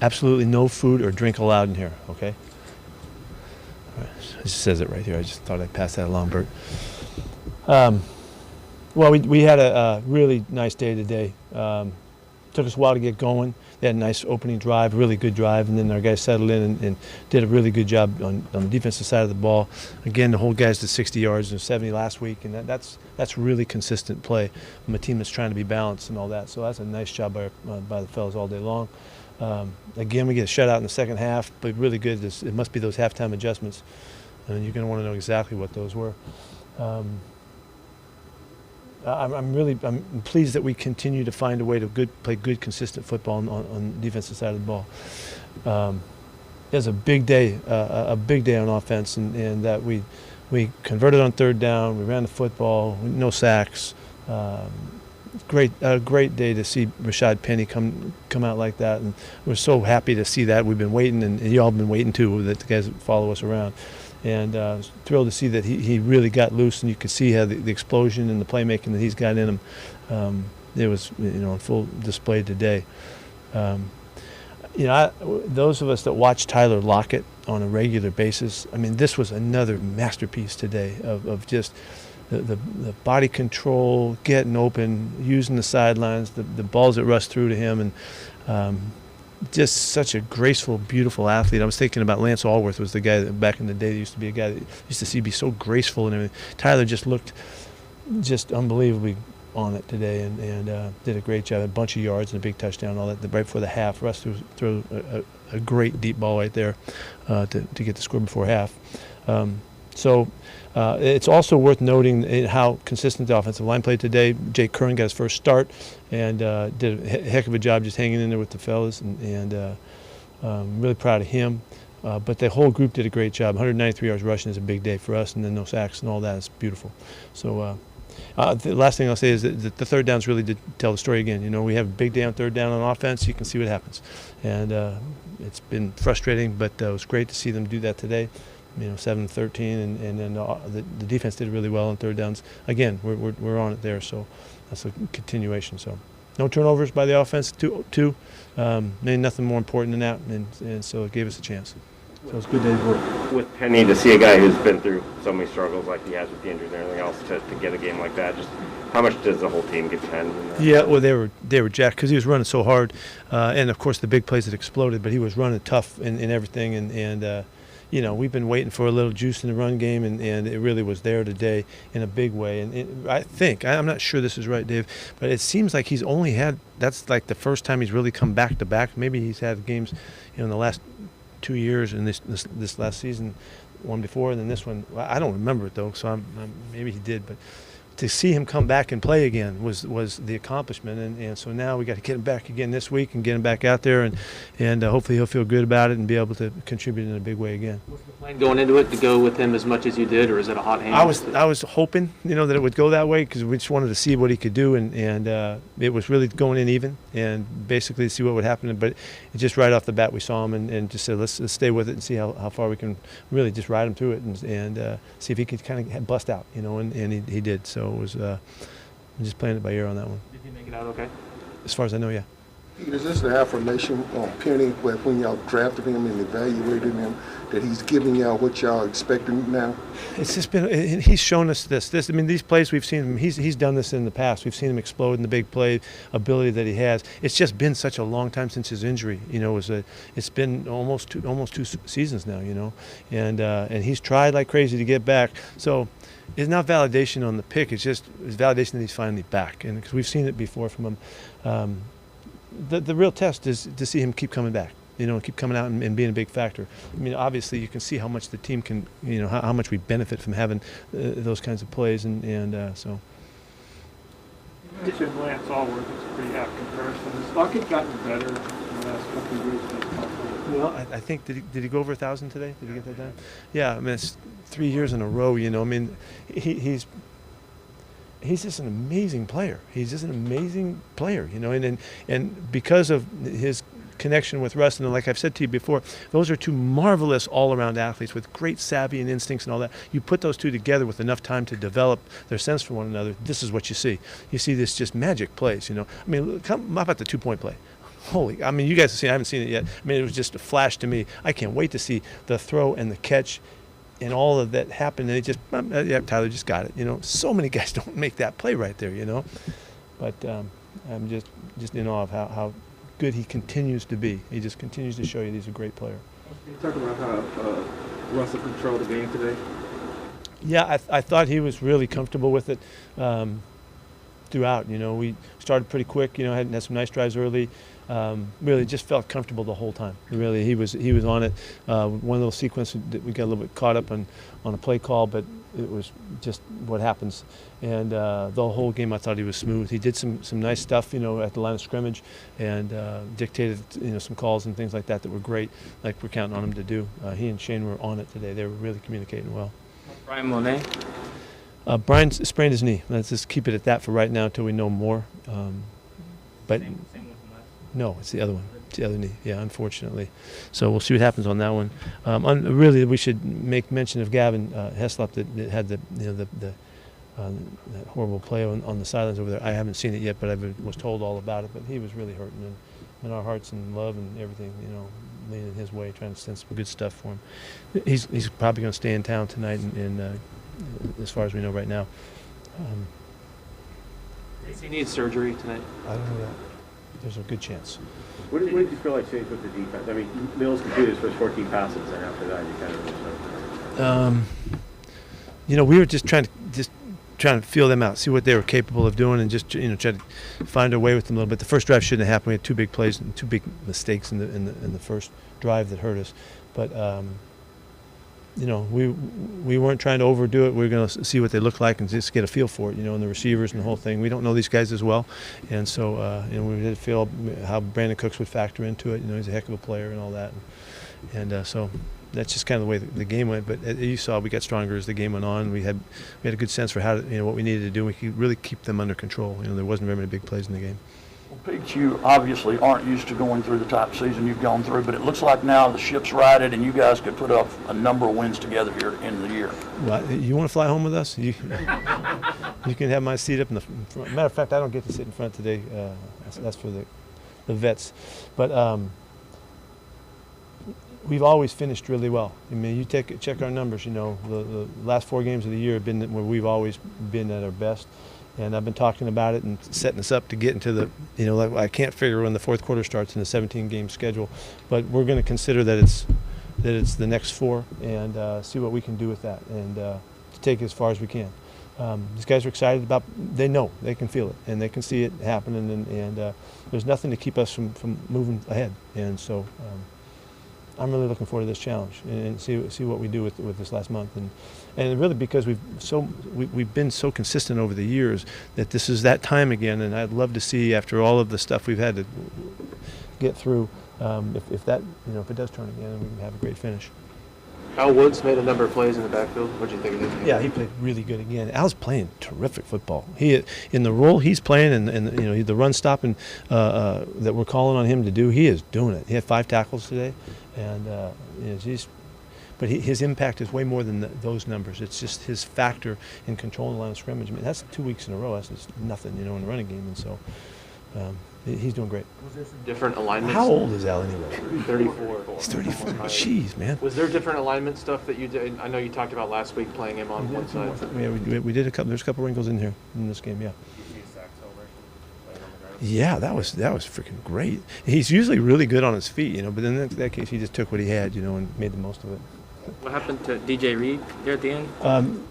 Absolutely no food or drink allowed in here, okay? All right. It just says it right here. I just thought I'd pass that along, Bert. Well, we had a really nice day today. Took us a while to get going. They had a nice opening drive, really good drive, and then our guys settled in and did a really good job on the defensive side of the ball. Again, the whole guys did 60 yards and 70 last week, and that's really consistent play from a team that's trying to be balanced and all that. So that's a nice job by the fellas all day long. Again, we get a shutout in the second half, but really good. It must be those halftime adjustments, and you're going to want to know exactly what those were. I'm pleased that we continue to find a way to play good, consistent football on the defensive side of the ball. It was a big day on offense, and that we converted on third down. We ran the football, no sacks. Great day to see Rashaad Penny come out like that, and we're so happy to see that. We've been waiting, and y'all have been waiting too, that the guys follow us around. And thrilled to see that he really got loose, and you could see how the explosion and the playmaking that he's got in him. It was on full display today. Those of us that watch Tyler Lockett on a regular basis, I mean, this was another masterpiece today of just the body control, getting open, using the sidelines, the balls that rushed through to him, and just such a graceful, beautiful athlete. I was thinking about Lance Allworth was the guy that back in the day used to be a guy that used to see be so graceful and everything. Tyler just looked just unbelievably on it today and did a great job. A bunch of yards and a big touchdown and all that right before the half. Russ threw a great deep ball right there to get the score before half. So it's also worth noting how consistent the offensive line played today. Jake Curran got his first start and did a heck of a job just hanging in there with the fellas, and really proud of him. But the whole group did a great job. 193 yards rushing is a big day for us, and then no sacks and all that is beautiful. So the last thing I'll say is that the third downs really did tell the story again. We have a big day on third down on offense. You can see what happens. And it's been frustrating, but it was great to see them do that today. 7-13, and then the defense did really well on third downs. Again, we're on it there, so that's a continuation. So no turnovers by the offense, two. Maybe nothing more important than that, and so it gave us a chance. So it was a good day's work. With Penny, to see a guy who's been through so many struggles like he has with the injuries and everything else to get a game like that, just how much does the whole team get behind him? Yeah, well, they were jacked because he was running so hard, and of course the big plays that exploded, but he was running tough in everything, and we've been waiting for a little juice in the run game, and it really was there today in a big way. And I'm not sure this is right, Dave, but it seems like he's only had, that's like the first time he's really come back to back. Maybe he's had games, in the last 2 years, and this last season, one before, and then this one. I don't remember it though, so maybe he did, but to see him come back and play again was the accomplishment, and so now we got to get him back again this week and get him back out there, and hopefully he'll feel good about it and be able to contribute in a big way again. Was the plan going into it to go with him as much as you did, or is it a hot hand? I was hoping that it would go that way because we just wanted to see what he could do, and it was really going in even and basically see what would happen. But just right off the bat we saw him and just said let's stay with it and see how far we can really just ride him through it and see if he could kind of bust out, and he did. So it was I'm just playing it by ear on that one. Did he make it out okay? As far as I know, yeah. Is this the affirmation on Penny where when y'all drafted him and evaluated him that he's giving y'all what y'all expecting now? It's just been, he's shown us this. I mean, these plays we've seen him, he's done this in the past. We've seen him explode in the big play ability that he has. It's just been such a long time since his injury. It's been almost two seasons now, and he's tried like crazy to get back. So it's not validation on the pick. It's validation that he's finally back, and because we've seen it before from him. The real test is to see him keep coming back, keep coming out and being a big factor. I mean, obviously you can see how much the team can, how much we benefit from having those kinds of plays, and so. You mentioned Lance Allworth. It's a pretty apt comparison. Has Lockett gotten better in the last couple of years? Well, I think, did he go over 1,000 today? Did he get that done? Yeah, I mean, it's 3 years in a row, I mean, he's just an amazing player. He's just an amazing player, and because of his connection with Russ, and like I've said to you before, those are two marvelous all-around athletes with great savvy and instincts and all that. You put those two together with enough time to develop their sense for one another, this is what you see. You see this just magic plays, I mean, how about the two-point play? holy, I mean, you guys have seen it, I haven't seen it yet. I mean, it was just a flash to me. I can't wait to see the throw and the catch and all of that happen. And it just, yeah, Tyler just got it. You know, so many guys don't make that play right there, you know. But I'm just in awe of how good he continues to be. He just continues to show you he's a great player. Can you talk about how Russell controlled the game today? Yeah, I thought he was really comfortable with it throughout. You know, we started pretty quick. You know, had some nice drives early. Really just felt comfortable the whole time. Really, he was on it. One little sequence that we got a little bit caught up on a play call, but it was just what happens. And the whole game, I thought he was smooth. He did some nice stuff, you know, at the line of scrimmage, and dictated, you know, some calls and things like that were great, like we're counting on him to do. He and Shane were on it today. They were really communicating well. Brian Monet. Brian sprained his knee. Let's just keep it at that for right now until we know more. But Same with the last. no, it's the other one. It's the other knee. Yeah, unfortunately. So we'll see what happens on that one. Really, we should make mention of Gavin Heslop that had the that horrible play on the sidelines over there. I haven't seen it yet, but I was told all about it. But he was really hurting, and our hearts and love and everything, you know, leaning his way, trying to send some good stuff for him. He's probably going to stay in town tonight, and as far as we know right now. Does he need surgery tonight? I don't know that. There's a good chance. What did you feel like changed with the defense? I mean, Mills could do his first 14 passes, and after that, you kind of You know, we were just trying to feel them out, see what they were capable of doing, and just, you know, try to find our way with them a little bit. The first drive shouldn't have happened. We had two big plays and two big mistakes in the first drive that hurt us. But you know, we weren't trying to overdo it. We were going to see what they look like and just get a feel for it, you know, and the receivers and the whole thing. We don't know these guys as well, and so you know, we did feel how Brandon Cooks would factor into it. You know, he's a heck of a player and all that, and so that's just kind of the way the game went. But you saw we got stronger as the game went on. We had a good sense for how to, you know, what we needed to do. We could really keep them under control. You know, there wasn't very many big plays in the game. Well, Pete, you obviously aren't used to going through the type of season you've gone through, but it looks like now the ship's righted and you guys could put up a number of wins together here at the end of the year. Well, you want to fly home with us? You can have my seat up in the front. Matter of fact, I don't get to sit in front today. That's for the vets. But we've always finished really well. I mean, you check our numbers. You know, the last 4 games of the year have been where we've always been at our best. And I've been talking about it and setting us up to get into the, you know, like I can't figure when the fourth quarter starts in the 17-game schedule, but we're going to consider that it's the next 4 and see what we can do with that and to take it as far as we can. These guys are excited about. They know they can feel it and they can see it happening, and there's nothing to keep us from moving ahead. And so I'm really looking forward to this challenge and see what we do with this last month, and really because we've been so consistent over the years that this is that time again, and I'd love to see after all of the stuff we've had to get through, if that, you know, if it does turn again, and we can have a great finish. Al Woods made a number of plays in the backfield. What do you think of him? Yeah, he played really good again. Al's playing terrific football. He, in the role he's playing, and you know, the run stopping that we're calling on him to do, he is doing it. He had 5 tackles today, and you know, but his impact is way more than those numbers. It's just his factor in controlling the line of scrimmage. I mean, that's 2 weeks in a row. That's just nothing, you know, in the running game, and so he's doing great. Was there some different alignments? How old is Al anyway? 34. He's 34. Jeez, man. Was there different alignment stuff that you did? I know you talked about last week playing him on one side. Yeah, we did a couple. There's a couple wrinkles in here in this game. Yeah. Yeah, that was freaking great. He's usually really good on his feet, you know, but in that case, he just took what he had, you know, and made the most of it. What happened to DJ Reed there at the end?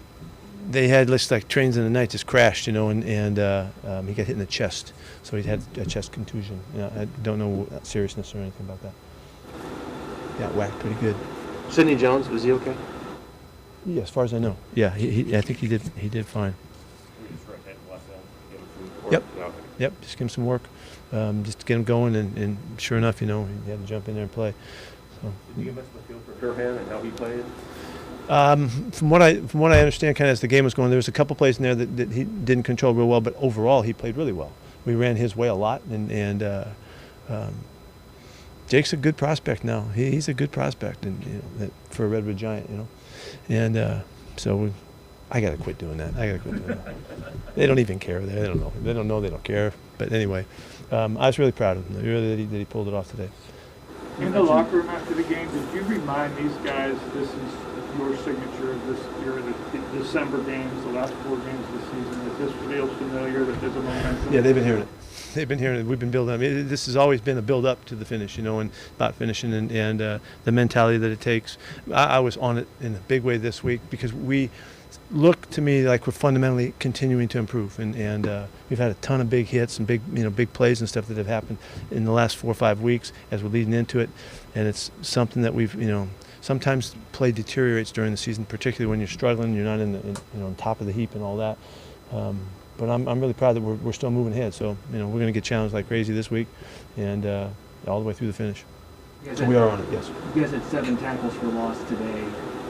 They had just like trains in the night, just crashed, you know, and he got hit in the chest, so he had a chest contusion. You know, I don't know seriousness or anything about that. Got whacked pretty good. Sidney Jones, was he okay? Yeah, as far as I know. Yeah, I think he did fine. Yep, just give him some work, just to get him going, and sure enough, you know, he had to jump in there and play. So. Did you give us the feel for Durham and how he played? From what I understand, kind of as the game was going, there was a couple plays in there that he didn't control real well, but overall he played really well. We ran his way a lot, and Jake's a good prospect now. He's a good prospect, and you know, for a Redwood Giant, you know, and so I got to quit doing that. They don't even care. They don't know. They don't know. They don't care. But anyway, I was really proud of him. Really that he pulled it off today. In the locker room after the game, did you remind these guys this is your signature of this year, the December games, the last 4 games of the season, that this feels familiar, that there's a momentum? Yeah, they've been hearing it. They've been hearing it. We've been building. I mean, this has always been a build-up to the finish, and about finishing and the mentality that it takes. I was on it in a big way this week because we look to me like we're fundamentally continuing to improve, and we've had a ton of big hits and big plays and stuff that have happened in the last 4 or 5 weeks as we're leading into it, and it's something that we've sometimes play deteriorates during the season, particularly when you're struggling, you're not on top of the heap and all that. But I'm really proud that we're still moving ahead. So we're going to get challenged like crazy this week, and all the way through the finish. So we are on it. Yes. You guys had 7 tackles for loss today,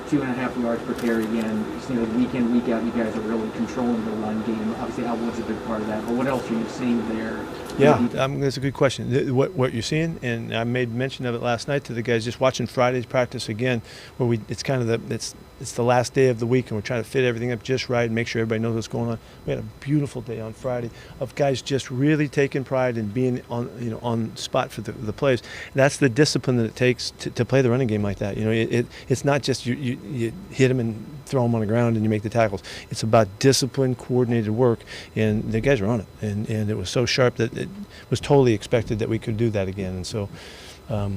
2.5 yards per carry again. You see, week in, week out, you guys are really controlling the run game. Obviously, Elwood's a big part of that. But what else are you seeing there? Yeah, that's a good question. What you're seeing, and I made mention of it last night to the guys just watching Friday's practice again, where it's kind of it's the last day of the week, and we're trying to fit everything up just right and make sure everybody knows what's going on. We had a beautiful day on Friday of guys just really taking pride in being on spot for the plays. That's the discipline that it takes to play the running game like that. It's not just you hit them and throw them on the ground and you make the tackles. It's about discipline, coordinated work, and the guys are on it. And it was so sharp that it was totally expected that we could do that again. And so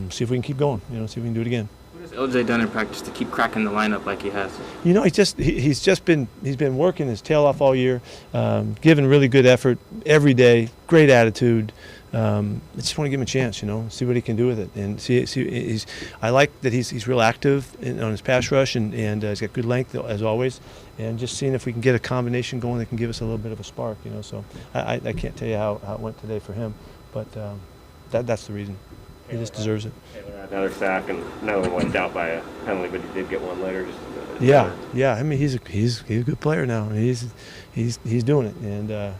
see if we can keep going, see if we can do it again. What has LJ done in practice to keep cracking the lineup like he has? He's been working his tail off all year, giving really good effort every day, great attitude. I just want to give him a chance, see what he can do with it, and I like that he's real active on his pass rush, and he's got good length as always, and just seeing if we can get a combination going that can give us a little bit of a spark, So I can't tell you how it went today for him, but that's the reason. He just deserves it. Taylor had another sack, and another one went out by a penalty, but he did get one later. Yeah. I mean, he's a good player now. I mean, he's doing it, and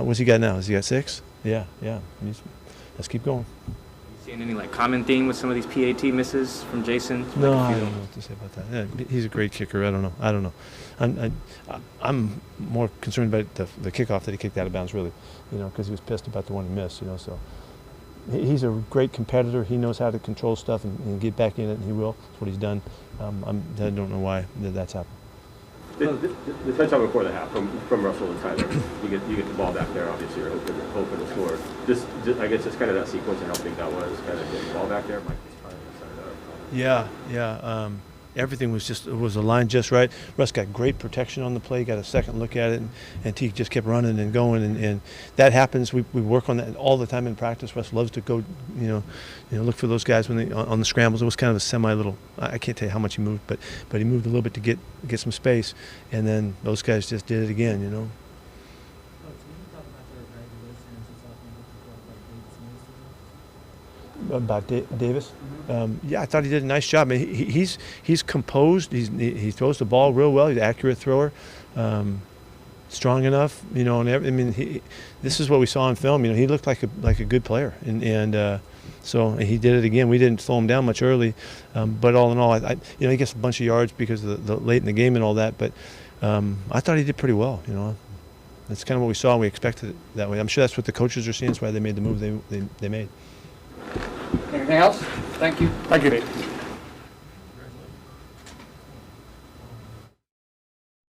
what's he got now? Has he got 6? Yeah. Let's keep going. You seeing any common theme with some of these PAT misses from Jason? No, I don't know what to say about that. Yeah, he's a great kicker. I don't know. I'm more concerned about the kickoff that he kicked out of bounds, really, because he was pissed about the one he missed, So he's a great competitor. He knows how to control stuff and get back in it, and he will. That's what he's done. I don't know why that's happened. The touchdown before the half from Russell and Tyler, you get the ball back there. Obviously, you're hoping to score. I guess it's kind of that sequence and how big that was, kind of getting the ball back there. Mike was trying to set it up. Yeah. Everything was aligned just right. Russ got great protection on the play, got a second look at it, and Teague just kept running and going, and that happens. We work on that all the time in practice. Russ loves to go, look for those guys when on the scrambles. It was kind of a semi-little. I can't tell you how much he moved, but he moved a little bit to get some space, and then those guys just did it again, About Davis? Yeah, I thought he did a nice job. I mean, he's composed. He throws the ball real well. He's an accurate thrower, strong enough. This is what we saw in film. He looked like a good player, and so he did it again. We didn't slow him down much early, but all in all, he gets a bunch of yards because of the late in the game and all that. But I thought he did pretty well. That's kind of what we saw. And we expected it that way. I'm sure that's what the coaches are seeing. That's why they made the move they made. Anything else? Thank you. Thank you.